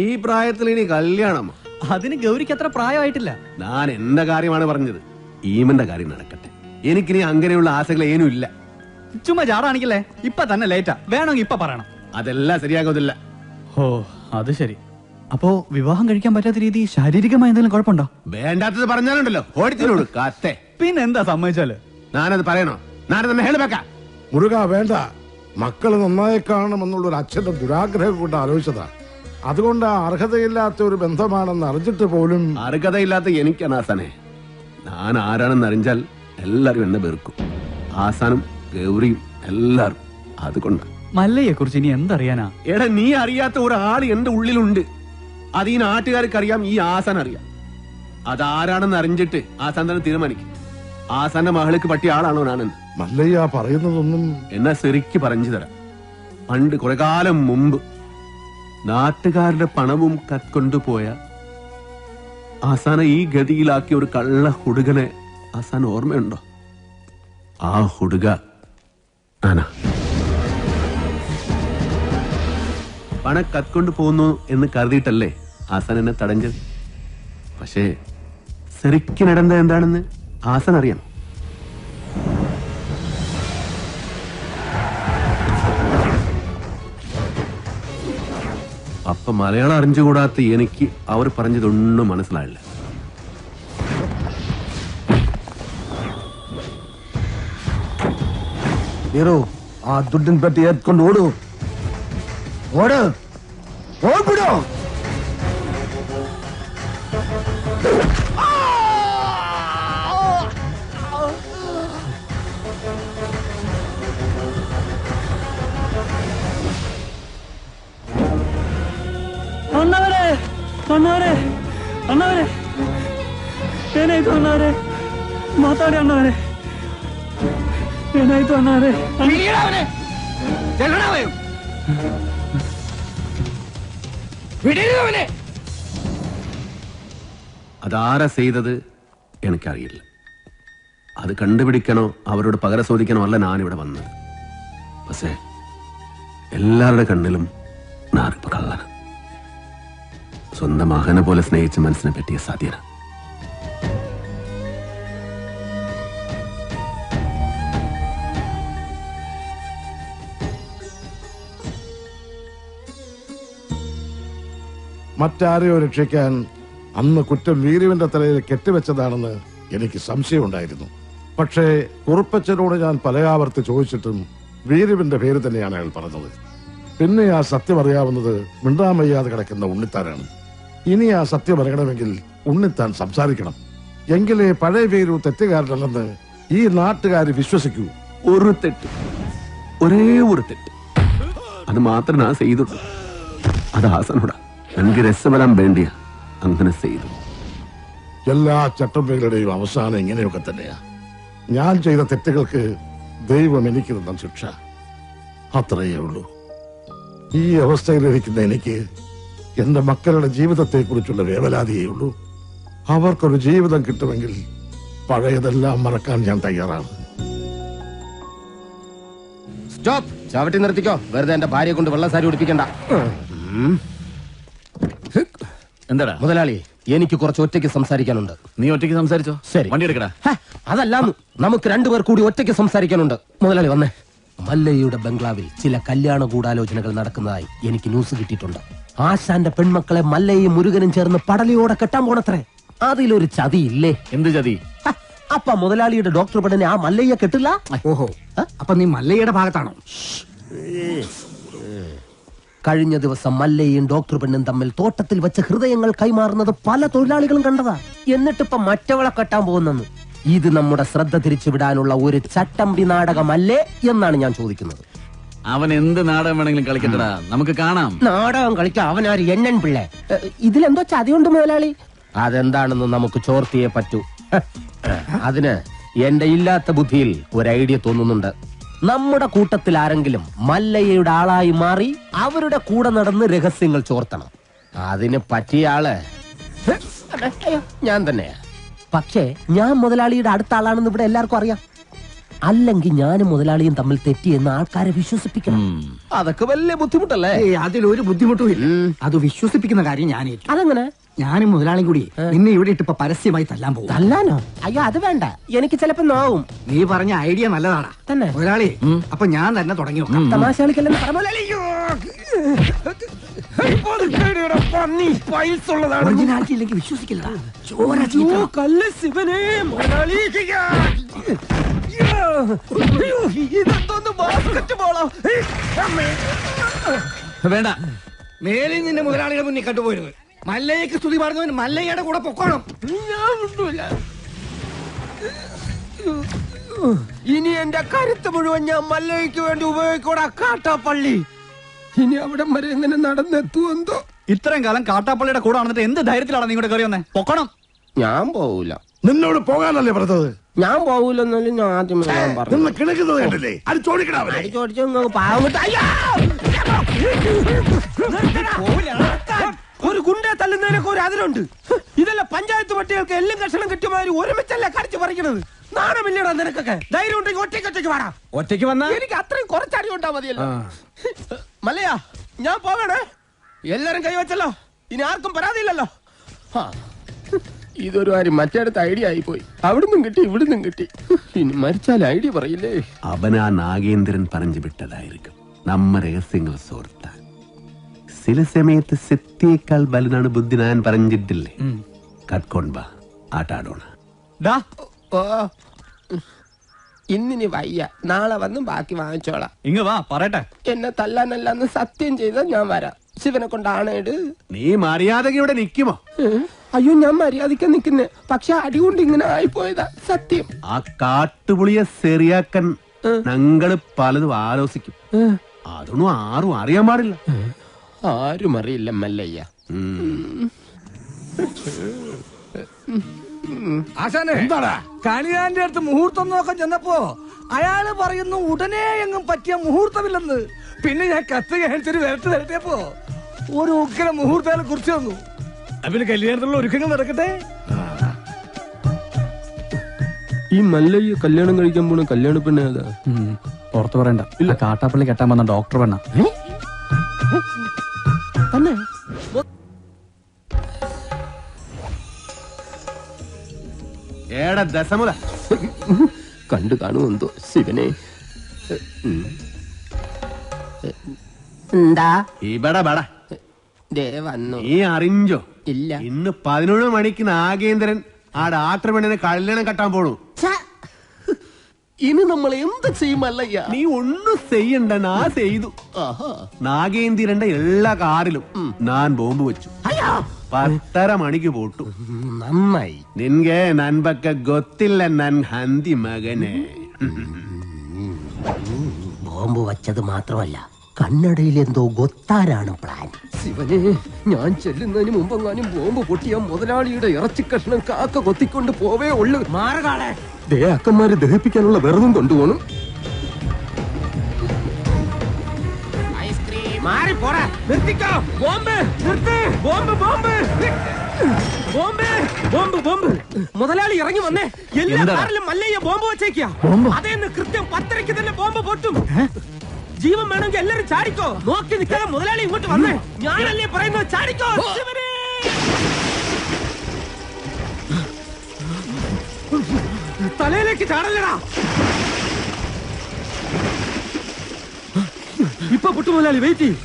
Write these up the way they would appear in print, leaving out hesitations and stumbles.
ഈ പ്രായത്തിൽ ഇനി കല്യാണം? അതിന് ഗൗരിക്ക് അത്ര പ്രായമായിട്ടില്ല. ഞാൻ എന്റെ കാര്യമാണ് പറഞ്ഞത്. ഈമന്റെ കാര്യം നടക്കട്ടെ. എനിക്കിനി അങ്ങനെയുള്ള ആശകൾ ഏനും ഇല്ല. ചുമ്മാ ചാടാണിക്കല്ലേ, ഇപ്പൊ തന്നെ ലേറ്റാ. വേണമെങ്കിൽ ഇപ്പൊ പറയണം. അതെല്ലാം ശരിയാകുന്നില്ല. ഓ അത് ശരി. അപ്പോ വിവാഹം കഴിക്കാൻ പറ്റാത്ത രീതി ശാരീരികമായ എന്തെങ്കിലും കുഴപ്പമുണ്ടോ? വേണ്ടാത്തത് പറഞ്ഞാലുണ്ടല്ലോ ഓടിത്തിനോട് കാത്തെ. പിന്നെന്താ സമ്മതിച്ചാല്? ഞാനത് പറയണോ? ഞാനത് തന്നെ ഹേളുവെക്ക. മുരുക വേണ്ട. മക്കള് നന്നായി കാണണമെന്നുള്ള ഒരു അച്ഛന്റെ ദുരാഗ്രഹം കൊണ്ട് ആലോചിച്ചതാ. അതുകൊണ്ട് അർഹതയില്ലാത്ത ഒരു ബന്ധമാണെന്ന് അറിഞ്ഞിട്ട് പോലും. അർഹതയില്ലാത്ത എനിക്കാണ് ആസാനെ. ഞാൻ ആരാണെന്ന് അറിഞ്ഞാൽ എല്ലാരും എന്നെ വെറുക്കും. ആസാനും ഗൗരിയും എല്ലാരും. അതുകൊണ്ട് മല്ലയെ കുറിച്ച് ഇനി എന്തറിയാനാ? എടാ, നീ അറിയാത്ത ഒരാൾ എന്റെ ഉള്ളിലുണ്ട്. അത് ഈ നാട്ടുകാർക്ക് അറിയാം, ഈ ആസാൻ അറിയാം. അതാരാണെന്ന് അറിഞ്ഞിട്ട് ആസാൻ തന്നെ തീരുമാനിക്കും. ആസാന്റെ മകൾക്ക് പറ്റിയ ആളാണോ ഞാനെന്ന്. മല്ലയ്യ പറയുന്നതൊന്നും എന്നാ ശരിക്ക് പറഞ്ഞു തരാം. പണ്ട് കുറെ കാലം മുമ്പ് നാട്ടുകാരുടെ പണവും കത്കൊണ്ടുപോയ ആസാനെ ഈ ഗതിയിലാക്കിയ ഒരു കള്ള ഹുടുകനെ ആസാൻ ഓർമ്മയുണ്ടോ? ആ ഹുടുക ആനാ. പണം കത്കൊണ്ട് പോകുന്നു എന്ന് കരുതിയിട്ടല്ലേ ആസാൻ എന്നെ തടഞ്ഞത്. പക്ഷേ ശരിക്കും നടന്നത് എന്താണെന്ന് ആസാൻ അറിയാം. അപ്പൊ മലയാളം അറിഞ്ഞുകൂടാത്ത എനിക്ക് അവർ പറഞ്ഞതൊന്നും മനസ്സിലായില്ല. ആ ദുഡിൻ പെട്ടി എത്കൊണ്ട് ഓടൂ. ഓട്, ഓടിപ്പിടോ. ಅಣ್ಣವರೇ, ಅಣ್ಣವರೇ, ಅಣ್ಣವರೇ, ಏನಾಯ್ತು ಅಣ್ಣವರೇ? ಮಾತಾಡಿ ಅಣ್ಣವರೇ, ಏನಾಯ್ತು ಅಣ್ಣವರೇ? അതാരാ ചെയ്തത് എനിക്കറിയില്ല. അത് കണ്ടുപിടിക്കണോ അവരോട് പകരം ചോദിക്കണോ അല്ല ഞാനിവിടെ വന്നത്. പക്ഷേ എല്ലാവരുടെ കണ്ണിലും ഞാനിപ്പോ കള്ളന്. സ്വന്തം മകനെ പോലെ സ്നേഹിച്ച മനസ്സിനെ പറ്റിയ സാധ്യത. മറ്റാരെയോ രക്ഷിക്കാൻ അന്ന് കുറ്റം വീരുവിന്റെ തലയിൽ കെട്ടിവെച്ചതാണെന്ന് എനിക്ക് സംശയമുണ്ടായിരുന്നു. പക്ഷേ കുറുപ്പച്ചനോട് ഞാൻ പലയാവർത്തി ചോദിച്ചിട്ടും വീരുവിന്റെ പേര് തന്നെയാണ് അയാൾ പറഞ്ഞത്. പിന്നെ ആ സത്യം അറിയാവുന്നത് മിണ്ടാമയ്യാതെ കിടക്കുന്ന ഉണ്ണിത്താനാണ്. ഇനി ആ സത്യം അറിയണമെങ്കിൽ ഉണ്ണിത്താൻ സംസാരിക്കണം. എങ്കിലേ പഴയ വീരു തെറ്റുകാരനല്ലെന്ന് ഈ നാട്ടുകാർ വിശ്വസിക്കൂ. ഒരു തെറ്റ്, ഒരേ ഒരു തെറ്റ്, അത് മാത്രം ഞാൻ ചെയ്തിട്ടു. അത് ആസനോടാ. എനിക്ക് രസവരാൻ വേണ്ടിയാ അങ്ങനെ ചെയ്തു. എല്ലാ ചട്ടമ്പകളുടെയും അവസാനം ഇങ്ങനെയൊക്കെ തന്നെയാ. ഞാൻ ചെയ്ത തെറ്റുകൾക്ക് ദൈവം എനിക്ക് തന്ന ശിക്ഷ. അത്രയേ ഉള്ളൂ. ഈ അവസ്ഥയിലിരിക്കുന്ന എനിക്ക് എന്റെ മക്കളുടെ ജീവിതത്തെ കുറിച്ചുള്ള വേവലാതിയേ ഉള്ളൂ. അവർക്കൊരു ജീവിതം കിട്ടുമെങ്കിൽ പഴയതെല്ലാം മറക്കാൻ ഞാൻ തയ്യാറാണ്. സ്റ്റോപ്പ്. ചവിട്ടി നിർത്തിക്കോ. വെറുതെ എന്റെ ഭാര്യയെ കൊണ്ട് വെള്ളസാരി ഉടിപ്പിക്കണ്ട. എന്താടാ മുതലാളി, എനിക്ക് കുറച്ച് ഒറ്റയ്ക്ക് സംസാരിക്കാനുണ്ട്. നീ ഒറ്റയ്ക്ക് സംസാരിച്ചോ? ശരി, വണ്ടി എടുക്കടാ. അതല്ല, നമുക്ക് രണ്ടുപേർ കൂടി ഒറ്റയ്ക്ക് സംസാരിക്കാനുണ്ട്. മുതലാളി വന്നേ. മല്ലയുടെ ബംഗ്ലാവിൽ ചില കല്യാണ ഗൂഢാലോചനകൾ നടക്കുന്നതായി എനിക്ക് ന്യൂസ് കിട്ടിയിട്ടുണ്ട്. ആശാന്റെ പെൺമക്കളെ മല്ലയും മുരുകനും ചേർന്ന് പടലിയോടെ കെട്ടാൻ പോണത്രേ. അതിലൊരു ചതി ഇല്ലേ? എന്ത് ചതി? അപ്പ മുതലാളിയുടെ ഡോക്ടർ പെണ്ണിനെ ആ മല്ലയ്യ കെട്ടില്ല. ഓഹോ, അപ്പൊ നീ മല്ലയുടെ ഭാഗത്താണോ? കഴിഞ്ഞ ദിവസം മല്ലയും ഡോക്ടർ പെണ്ണും തമ്മിൽ തോട്ടത്തിൽ വെച്ച് ഹൃദയങ്ങൾ കൈമാറുന്നത് പല തൊഴിലാളികളും കണ്ടതാ. എന്നിട്ടിപ്പൊ മറ്റവളെ കെട്ടാൻ പോകുന്നെന്ന്. ഇത് നമ്മുടെ ശ്രദ്ധ തിരിച്ചുവിടാനുള്ള ഒരു ചട്ടമ്പി നാടകമല്ലേ എന്നാണ് ഞാൻ ചോദിക്കുന്നത്. അവൻ എന്ത് നാടകം വേണമെങ്കിലും കളിക്കട്ടടാ, നമുക്ക് കാണാം. നാടകം കളിക്കാൻ അവനാര് എണ്ണൻ പിള്ളേ? ഇതിലെന്തോ ചതിയുണ്ട് മുതലാളി. അതെന്താണെന്ന് നമുക്ക് ചോർത്തിയേ പറ്റൂ. അതിന് എന്റെ ഇല്ലാത്ത ബുദ്ധിയിൽ ഒരു ഐഡിയ തോന്നുന്നുണ്ട്. നമ്മുടെ കൂട്ടത്തിൽ ആരെങ്കിലും മല്ലയ്യയുടെ ആളായി മാറി അവരുടെ കൂടെ നടന്ന് രഹസ്യങ്ങൾ ചോർത്തണം. അതിന് പറ്റിയ ആള് ഞാൻ തന്നെയാ. പക്ഷേ ഞാൻ മുതലാളിയുടെ അടുത്ത ആളാണെന്ന് ഇവിടെ എല്ലാവർക്കും അറിയാം. അല്ലെങ്കിൽ ഞാനും മുതലാളിയും തമ്മിൽ തെറ്റിയെന്ന് ആൾക്കാരെ വിശ്വസിപ്പിക്കണം. അതൊക്കെ വലിയ ബുദ്ധിമുട്ടല്ലേ? അതിലൊരു ബുദ്ധിമുട്ടും ഇല്ല. അത് വിശ്വസിപ്പിക്കുന്ന കാര്യം ഞാൻ ഏറ്റു. അതെങ്ങനെ? ഞാനും മുതലാളിയും കൂടി നിന്നെ ഇവിടെ ഇട്ടിപ്പോ പരസ്യമായി തല്ലാൻ പോകും. തല്ലാനോ? അയ്യോ അത് വേണ്ട, എനിക്ക് ചിലപ്പോ നോവും. നീ പറഞ്ഞ ഐഡിയ നല്ലതാടാ തന്നെ മുതലാളി. അപ്പൊ ഞാൻ തന്നെ തുടങ്ങി നോക്കാം. തമാശ കളിക്കല്ലെന്ന് ഒറിജിനാലിറ്റി ഇല്ലെങ്കിൽ വിശ്വസിക്കില്ല. വേണ്ട, മേലിൽ നിന്റെ മുതലാളിയുടെ മുന്നിൽ കണ്ടുപോയത്. മല്ലയ്ക്ക് സ്തുതി പറഞ്ഞവൻ മല്ലയ്യയുടെ കൂടെ പൊക്കോണം. ഇനി എന്റെ കരുത്ത് മുഴുവൻ ഞാൻ മല്ലയ്ക്ക് വേണ്ടി ഉപയോഗിക്കൂടാ. കാട്ടാപ്പള്ളി ഇനി അവിടം വരെ എങ്ങനെ നടന്നെത്തുവെന്തോ. ഇത്രയും കാലം കാട്ടാപ്പള്ളിയുടെ കൂടെ നടന്നിട്ട് എന്ത് ധൈര്യത്തിലാണ് നീ ഇവിടെ കയറി വന്നേ? പൊക്കണം. ഞാൻ പോവൂല. നിന്നോട് പോകാനല്ലേ പറഞ്ഞത്? ഞാൻ പോവൂലെന്നാലും ഞാൻ ആദ്യമേ ഞാൻ പറഞ്ഞു. നിന്ന് കിടക്കുന്നത് കണ്ടില്ലേ? അത് ചോദിക്കണേ. ചോദിച്ചു പാവം കിട്ടാ. ഒരു ഗുണ്ടെ തല്ലുന്നതിനൊക്കെ ഒരു അതിലുണ്ട്. ഇതല്ല പഞ്ചായത്ത് പട്ടികൾക്ക് എല്ലാം കഷണം കിട്ടുമാതിരി ഒരുമിച്ചല്ല കടിച്ചു പറിക്കണത്. നാണമില്ലടാ നിനക്കൊക്കെ. ധൈര്യം ഉണ്ടെങ്കിൽ ഒറ്റയ്ക്ക് വാടാ. ഒറ്റയ്ക്ക് വന്നാ എനിക്ക് അത്രയും കുറച്ചടി ഉണ്ടാ മതിയല്ലോ. മല്ലയാ, ഞാൻ പോകണേ. എല്ലാരും കൈവച്ചല്ലോ, ഇനി ആർക്കും പരാതിയില്ലല്ലോ. ഇതൊരു കാര്യം മറ്റേടത്ത് ഐഡിയ ആയിപ്പോയി. അവിടുന്നും കിട്ടി ഇവിടുന്നും കിട്ടി. ഇനി മരിച്ചാൽ ഐഡിയ പറയില്ലേ? അവനാ നാഗേന്ദ്രൻ പറഞ്ഞു വിട്ടതായിരിക്കും നമ്മ രഹസ്യങ്ങൾ സോർത്താൻ. ചില സമയത്ത് സത്യേക്കാൾ വലുതാണ് ബുദ്ധി. ഞാൻ പറഞ്ഞിട്ടില്ലേ? കട്ട്കൊണ്ട ആട്ടാടോണ. ഇന്നിനി വയ്യ, നാളെ വന്ന് ബാക്കി വാങ്ങിച്ചോളാം. ഇങ്ങ് വാ പറയട്ടെ. എന്നെ തല്ലാനല്ലാന്ന് സത്യം ചെയ്താൽ ഞാൻ വരാം. ശിവനെ കൊണ്ടാണേട്. നീ മര്യാദക്ക് ഇവിടെ നിക്കുമോ? അയ്യോ, ഞാൻ മര്യാദയ്ക്ക് നിക്കുന്നേ. പക്ഷെ അടികൊണ്ട് ഇങ്ങനെ ആയിപ്പോയതാ സത്യം. ആ കാട്ടുപുളിയെ ശരിയാക്കാൻ ഞങ്ങള് പലതും ആലോചിക്കും. അതൊന്നും ആരും അറിയാൻ പാടില്ല. ആരും അറിയില്ല മല്ലയ്യ. കണിയാന്റെ അടുത്ത് മുഹൂർത്തം നോക്കാൻ ചെന്നപ്പോ അയാള് പറയുന്നു ഉടനെ എങ്ങും പറ്റിയ മുഹൂർത്തമില്ലെന്ന്. പിന്നെ ഞാൻ കത്ത് കാണിച്ചൊരു വരട്ടിയപ്പോ ഒരു ഉഗ്ര മുഹൂർത്തം കുറിച്ച് വന്നു. അവന് കല്യാണത്തിലുള്ള ഒരുക്കങ്ങൾ നടക്കട്ടെ. ഈ മല്ലയ്യ കല്യാണം കഴിക്കാൻ പോണ കല്യാണ പെണ്ണ ഏതാ? പുറത്തു പറയണ്ട. ഇല്ല, കാട്ടാപ്പള്ളി കെട്ടാൻ വന്ന ഡോക്ടർ പെണ്ണ. തന്നെ ഏടാ ദശമുല കണ്ടു കാണുമെന്തോ ശിവനെ. എന്താ ഇവിടെ ബട വന്നു? നീ അറിഞ്ചോ? ഇല്ല. ഇന്ന് 11 മണിക്ക് നാഗേന്ദ്രൻ ആ ഡാക്ടർ പെണ്ണിനെ കല്യാണം കെട്ടാൻ പോണു. ഇനി നമ്മൾ എന്ത് ചെയ്യുമല്ലയ്യ? നീ ഒന്നും ചെയ്യണ്ട, നാ ചെയ്തു. നാഗേന്ദ്രന്റെ എല്ലാ കാറിലും ഞാൻ ബോംബ് വെച്ചു. 10:30 മണിക്ക് പോട്ടു. നന്നായി. നിൻಗೆ ನನ್ ಬಗ್ಗೆ ಗೊತ್ತಿಲ್ಲ ನನ್ ಹಂದಿ മകനെ. ബോംബ് വച്ചത് മാത്രമല്ല, കണ്ണടയിൽ എന്തോ ഗൊത്താരാണ് പ്ലാൻ. ശിവനെ, ഞാൻ ചെല്ലുന്നതിന് മുമ്പെങ്ങാനും ബോംബ് പൊട്ടിയ മുതലാളിയുടെ ഇറച്ചി കഷ്ണം കാക്ക കൊത്തിക്കൊണ്ട് പോവേ ഉള്ളു. മാറുകാളെ അക്കന്മാര് ദഹിപ്പിക്കാനുള്ള വെറുതും കൊണ്ടുപോകണം. മുതലാളി ഇറങ്ങി വന്നേ. എല്ലാ കാറിലും മല്ലയ്യ ബോംബ് വെച്ചേക്കാ. അതേന്ന് കൃത്യം 10:30 തന്നെ ബോംബ് പൊട്ടും. ജീവൻ വേണമെങ്കിൽ എല്ലാരും ചാടിക്കോ. നോക്കി നിൽക്കാതെ മുതലാളി ഇങ്ങോട്ട് വന്നേ. ഞാനല്ലേ പറയുന്നത്, ചാടിക്കോ. തലയിലേക്ക് ചാടല്ലടാ. ഇപ്പൊ പൊട്ടു മുതലാളി, വെയിറ്റ് ചെയ്യും.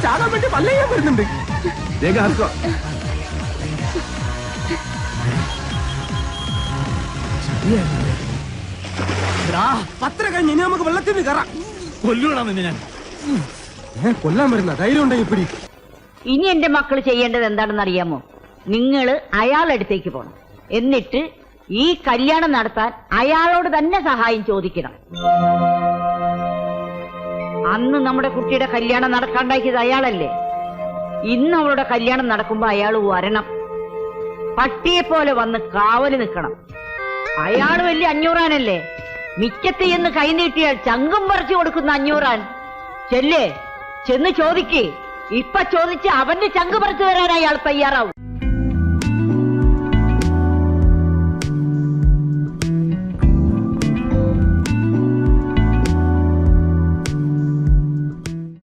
ചാടാൻ വേണ്ടി മല്ലയ്യ വരുന്നുണ്ട്. പത്ര കഴിഞ്ഞ് ഇനി നമുക്ക് വെള്ളത്തിൽ നിന്ന് കയറാം. കൊല്ലൂടാ നിന്നെ ഞാൻ. കൊല്ലാൻ വരുന്ന ധൈര്യം ഉണ്ടെങ്കിൽ പിടി. ഇനി എന്റെ മക്കൾ ചെയ്യേണ്ടത് എന്താണെന്ന് അറിയാമോ? നിങ്ങള് അയാളടുത്തേക്ക് പോണം. എന്നിട്ട് ഈ കല്യാണം നടത്താൻ അയാളോട് തന്നെ സഹായം ചോദിക്കണം. അന്ന് നമ്മുടെ കുട്ടിയുടെ കല്യാണം നടക്കാണ്ടാക്കിയത് അയാളല്ലേ? ഇന്ന് അവളുടെ കല്യാണം നടക്കുമ്പോ അയാൾ വരണം. പട്ടിയെ പോലെ വന്ന് കാവല് നിൽക്കണം. അയാള് വലിയ അഞ്ഞൂറാനല്ലേ? മിക്കത്ത് എന്ന് കൈനീട്ടിയാൽ ചങ്കും പറിച്ചു കൊടുക്കുന്ന അഞ്ഞൂറാൻ. ചെന്ന് ചോദിക്ക്. ഇപ്പൊ ചോദിച്ച് അവന്റെ ചങ്ക് പറിച്ചു തരാൻ അയാൾ തയ്യാറാവും.